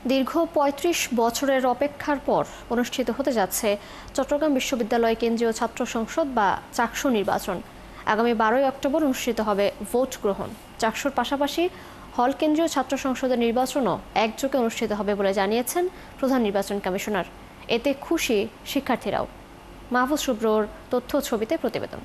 দীর্ঘ ৩৫ বছরের অপেক্ষার পর অনুষ্ঠিত হতে যাচ্ছে চট্টগ্রাম বিশ্ববিদ্যালয় কেন্দ্রীয় ছাত্র সংসদ বা চাকসু নির্বাচন। আগামী ১২ই অক্টোবর অনুষ্ঠিত হবে ভোট গ্রহণ। চাকসুর পাশাপাশি হল কেন্দ্রীয় ছাত্র সংসদের নির্বাচনও একযোগে অনুষ্ঠিত হবে বলে জানিয়েছেন প্রধান নির্বাচন কমিশনার। এতে খুশি শিক্ষার্থীরাও। মাহফুজ শুভ্রর তথ্য ছবিতে প্রতিবেদন।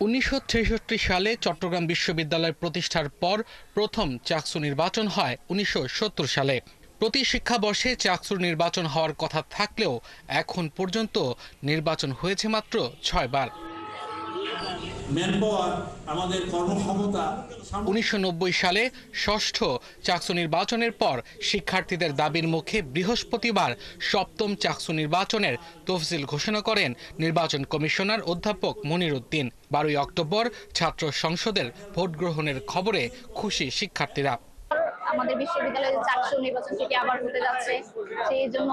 ১৯৬৬ সালে চট্টগ্রাম বিশ্ববিদ্যালয় প্রতিষ্ঠার পর প্রথম চাকসু নির্বাচন হয় ১৯৭০ সালে। প্রতি শিক্ষাবর্ষে চাকসুর নির্বাচন হওয়ার কথা থাকলেও এখন পর্যন্ত নির্বাচন হয়েছে মাত্র ৬ বার। ১৯৯০ সালে ষষ্ঠ চাকসু নির্বাচনের পর শিক্ষার্থীদের দাবির মুখে বৃহস্পতিবার সপ্তম চাকসু নির্বাচনের তফসিল ঘোষণা করেন নির্বাচন কমিশনার অধ্যাপক মনির উদ্দিন। ১২ই অক্টোবর ছাত্র সংসদের ভোট গ্রহণের খবরে খুশি শিক্ষার্থীরা। আমাদের বিশ্ববিদ্যালয়ে চাকসু নির্বাচন থেকে আবার হতে যাচ্ছে, সেই জন্য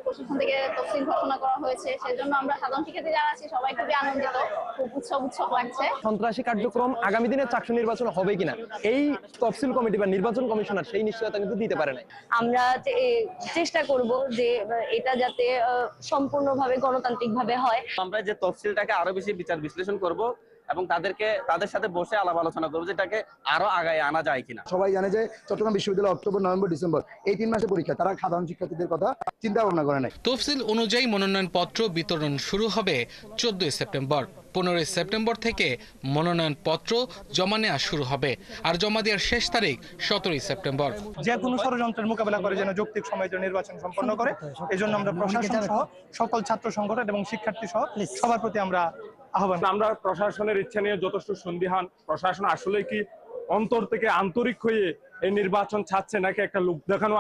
প্রশাসন থেকে তফসিল ঘোষণা করা হয়েছে। সেই জন্য আমরা সাধারণ শিক্ষার্থী যারা আছি সবাই খুবই আনন্দিত, খুব উৎসব লাগছে। সন্ত্রাসী কার্যক্রম আগামী দিনে চাকসু নির্বাচন হবে কিনা এই তফসিল কমিটি বা নির্বাচন কমিশনার সেই নিশ্চয়তা কিন্তু দিতে পারে না। আমরা চেষ্টা করব যে এটা যাতে সম্পূর্ণভাবে গণতান্ত্রিকভাবে হয়। আমরা যে তফসিলটাকে আরো বেশি বিচার বিশ্লেষণ করব এবং তাদের সাথে বসে আলাপ আলোচনা করবো যেটাকে আরো আগায় আনা যায় কিনা। সবাই জানে যে চট্টগ্রাম বিশ্ববিদ্যালয় অক্টোবর, নভেম্বর, ডিসেম্বর এই ৩ মাসের পরীক্ষা, তারা সাধারণ শিক্ষার্থীদের কথা চিন্তা ভাবনা করে নাই। তফসিল অনুযায়ী মনোনয়নপত্র বিতরণ শুরু হবে ১৪ই সেপ্টেম্বর। ১৫ই সেপ্টেম্বর থেকে মনোনয়নপত্র জমা নেওয়া শুরু হবে, আর জমা দেওয়ার শেষ তারিখ ১৭ই সেপ্টেম্বর। যে কোনো ষড়যন্ত্রের মোকাবেলা করে যেন যৌক্তিক সময়ে নির্বাচন সম্পন্ন করে, এজন্য আমরা প্রশাসন সহ সকল ছাত্র সংগঠন এবং শিক্ষার্থী সহ সবার প্রতি আমরা আহ্বান। আমরা প্রশাসনের ইচ্ছা নিয়ে যথেষ্ট সন্দিহান। প্রশাসন আসলে কি অন্তর থেকে আন্তরিক হয়ে এই নির্বাচন চাচ্ছে নাকি একটা লোক দেখানো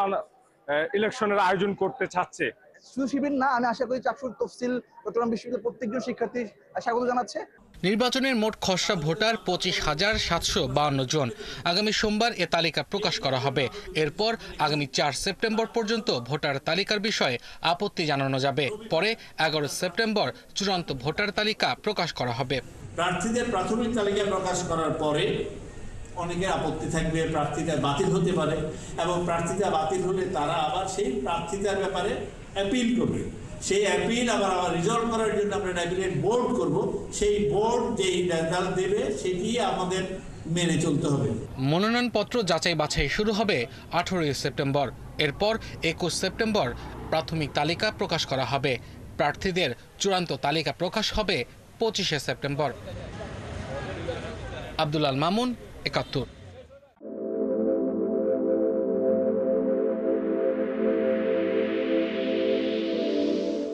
ইলেকশনের আয়োজন করতে চাচ্ছে? শুধু শিবির না, আমি আশা করি চাকসুর তফসিল চট্টগ্রাম বিশ্ববিদ্যালয়ের প্রত্যেকজন শিক্ষার্থী স্বাগত জানাচ্ছে। নির্বাচনের মোট খসড়া ভোটার ২৫,৭৫২ জন। আগামী সোমবার এ তালিকা প্রকাশ করা হবে। এরপর আগামী ৪ সেপ্টেম্বর পর্যন্ত ভোটার তালিকার বিষয়ে আপত্তি জানানো যাবে। পরে ১১ সেপ্টেম্বর চূড়ান্ত ভোটার তালিকা প্রকাশ করা হবে। প্রার্থীদের প্রাথমিক তালিকা প্রকাশ করার পরে অনেকের আপত্তি থাকবে, প্রার্থীতা বাতিল হতে পারে, এবং প্রার্থীতা বাতিল হলে তারা আবার সেই প্রার্থীতার ব্যাপারে অ্যাপিল করবে। সেই অ্যাপিল আবার রিজলভ করার জন্য আমরা অ্যাপিলেট বোর্ড করব। সেই বোর্ড যেই রেজাল্ট দেবে সেটি আমাদের মেনে চলতে হবে। মনোনয়নপত্র যাচাই বাছাই শুরু হবে ১৮ই সেপ্টেম্বর। এরপর ২১ সেপ্টেম্বর প্রাথমিক তালিকা প্রকাশ করা হবে। প্রার্থীদের চূড়ান্ত তালিকা প্রকাশ হবে ২৫শে সেপ্টেম্বর। আব্দুল আল মামুন, ৭১।